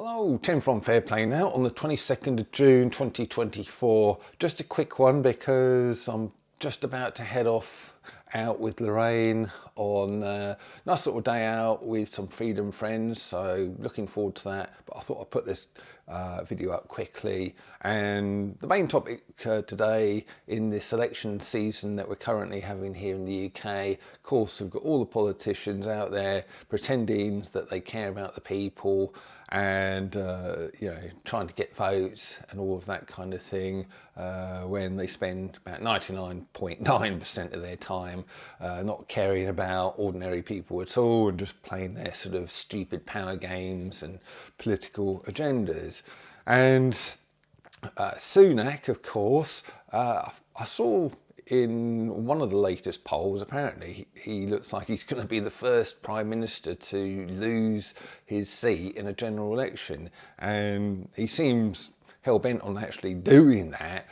Hello, Tim from Fair Play now on the 22nd of June 2024. Just a quick one because I'm just about to head off out with Lorraine on a nice little day out with some freedom friends, so looking forward to that. But I thought I'd put this video up quickly, and the main topic today in this election season that we're currently having here in the UK, of course we've got all the politicians out there pretending that they care about the people and trying to get votes and all of that kind of thing, when they spend about 99.9% of their time not caring about ordinary people at all and just playing their sort of stupid power games and political agendas. And Sunak, of course, I saw in one of the latest polls, apparently he looks like he's going to be the first Prime Minister to lose his seat in a general election, and he seems hell-bent on actually doing that,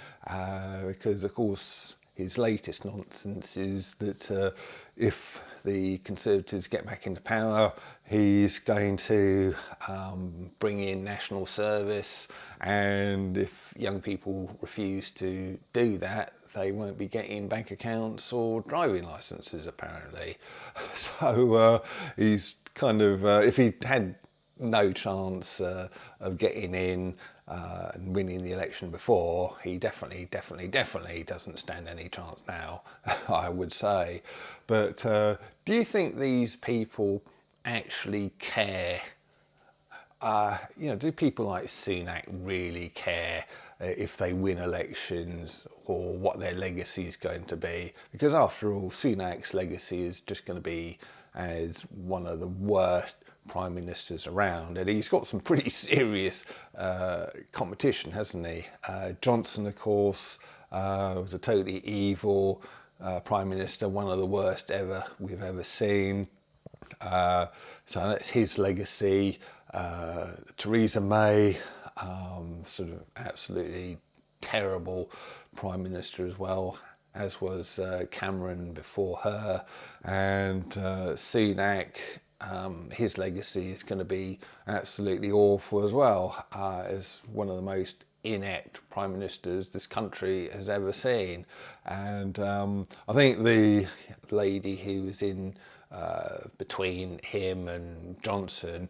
because of course his latest nonsense is that if the Conservatives get back into power, he's going to bring in national service, and if young people refuse to do that, they won't be getting bank accounts or driving licenses, apparently. So he's kind of, if he had no chance of getting in and winning the election before, he definitely doesn't stand any chance now, I would say. But do you think these people actually care? Do people like Sunak really care if they win elections or what their legacy is going to be? Because after all, Sunak's legacy is just going to be as one of the worst prime ministers around, and he's got some pretty serious competition, hasn't he? Johnson, of course, was a totally evil prime minister, one of the worst we've ever seen. So that's his legacy. Theresa May, sort of absolutely terrible prime minister as well, as was Cameron before her. And Sunak, his legacy is going to be absolutely awful as well, as one of the most inept prime ministers this country has ever seen. And I think the lady who was in between him and Johnson,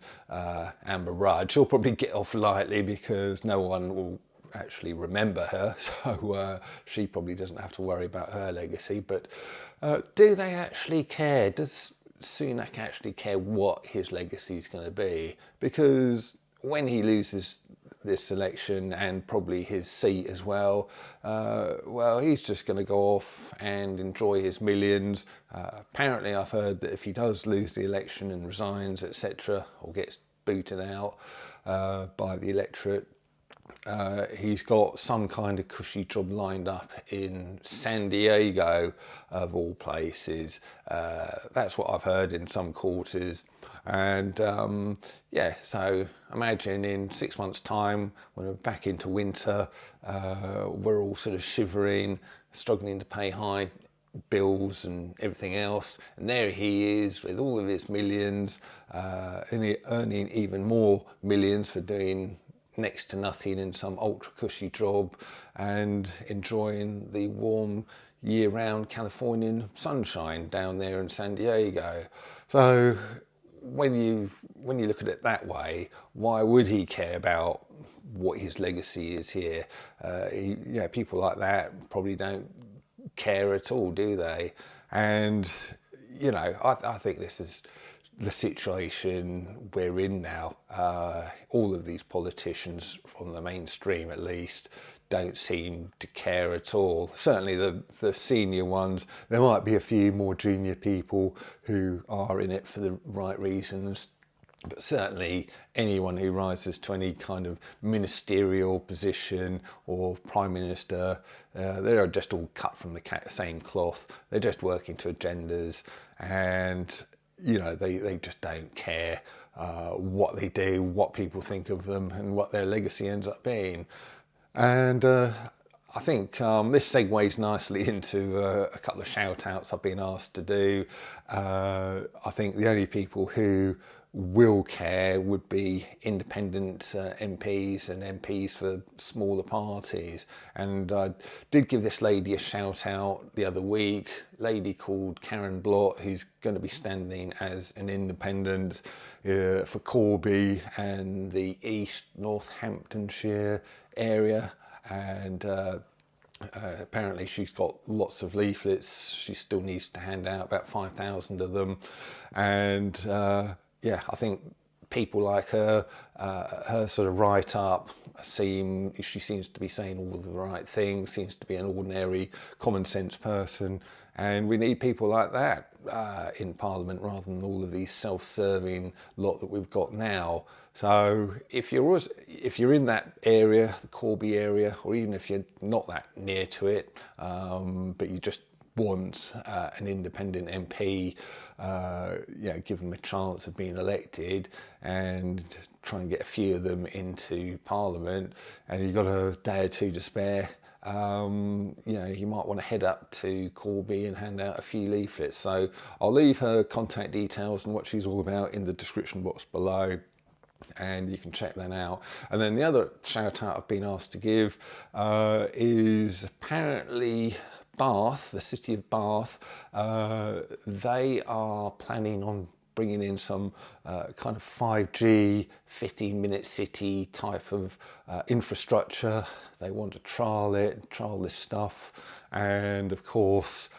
Amber Rudd, she'll probably get off lightly because no one will actually remember her, so she probably doesn't have to worry about her legacy. But do they actually care? Does Sunak actually care what his legacy is going to be? Because when he loses this election and probably his seat as well, he's just going to go off and enjoy his millions. Apparently I've heard that if he does lose the election and resigns, etc., or gets booted out by the electorate, he's got some kind of cushy job lined up in San Diego, of all places. That's what I've heard in some quarters. And so imagine in 6 months' time, when we're back into winter, we're all sort of shivering, struggling to pay high bills and everything else, and there he is with all of his millions, earning even more millions for doing next to nothing in some ultra cushy job and enjoying the warm year-round Californian sunshine down there in San Diego. So when you look at it that way, why would he care about what his legacy is here? People like that probably don't care at all, do they? And I think this is the situation we're in now. All of these politicians, from the mainstream at least, don't seem to care at all. Certainly the senior ones. There might be a few more junior people who are in it for the right reasons, but certainly anyone who rises to any kind of ministerial position or prime minister, they're just all cut from the same cloth. They're just working to agendas, and they just don't care what they do, what people think of them, and what their legacy ends up being. And I think this segues nicely into a couple of shout outs I've been asked to do. I think the only people who will care would be independent MPs and MPs for smaller parties. And I did give this lady a shout out the other week, a lady called Blott, who's going to be standing as an independent for Corby and the East Northamptonshire area. And apparently she's got lots of leaflets. She still needs to hand out about 5,000 of them. And yeah, I think people like her, her sort of write-up, she seems to be saying all of the right things, seems to be an ordinary common sense person, and we need people like that in Parliament rather than all of these self-serving lot that we've got now. So if you're in that area, the Corby area, or even if you're not that near to it, but you just want an independent MP, give them a chance of being elected and try and get a few of them into Parliament, and you've got a day or two to spare, you might want to head up to Corby and hand out a few leaflets. So I'll leave her contact details and what she's all about in the description box below, and you can check that out. And then the other shout out I've been asked to give is apparently Bath, the city of Bath. They are planning on bringing in some kind of 5G 15-minute city type of infrastructure. They want to trial this stuff, and of course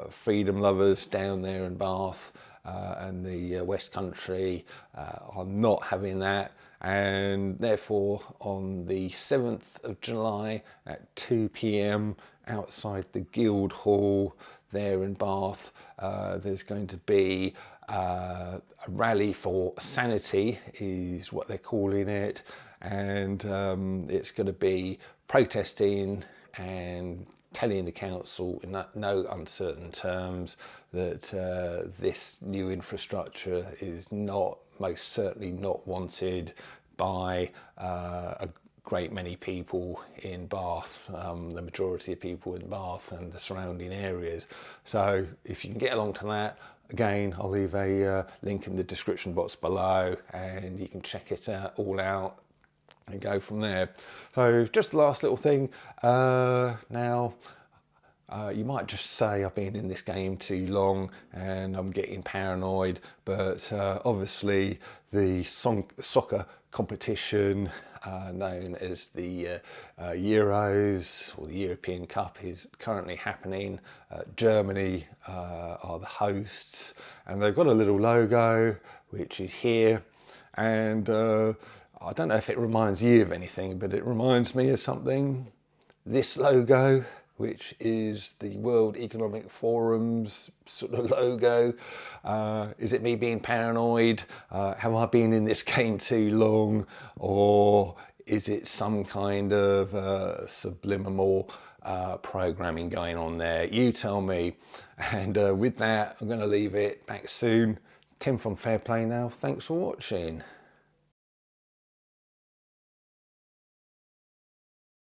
freedom lovers down there in Bath and the West Country are not having that, and therefore on the 7th of July at 2 p.m. outside the Guildhall there in Bath, there's going to be a rally for Sanity, is what they're calling it, and it's going to be protesting and telling the council in no uncertain terms that this new infrastructure is most certainly not wanted by a great many people in Bath, the majority of people in Bath and the surrounding areas. So if you can get along to that, again, I'll leave a link in the description box below, and you can check it all out and go from there. So just the last little thing. Now, you might just say I've been in this game too long and I'm getting paranoid, but obviously the soccer competition known as the Euros, or the European Cup, is currently happening. Germany are the hosts, and they've got a little logo which is here, and I don't know if it reminds you of anything, but it reminds me of something. This logo, which is the World Economic Forum's sort of logo. Is it me being paranoid? Have I been in this game too long? Or is it some kind of subliminal programming going on there? You tell me. And with that, I'm going to leave it. Back soon. Tim from Fair Play now. Thanks for watching.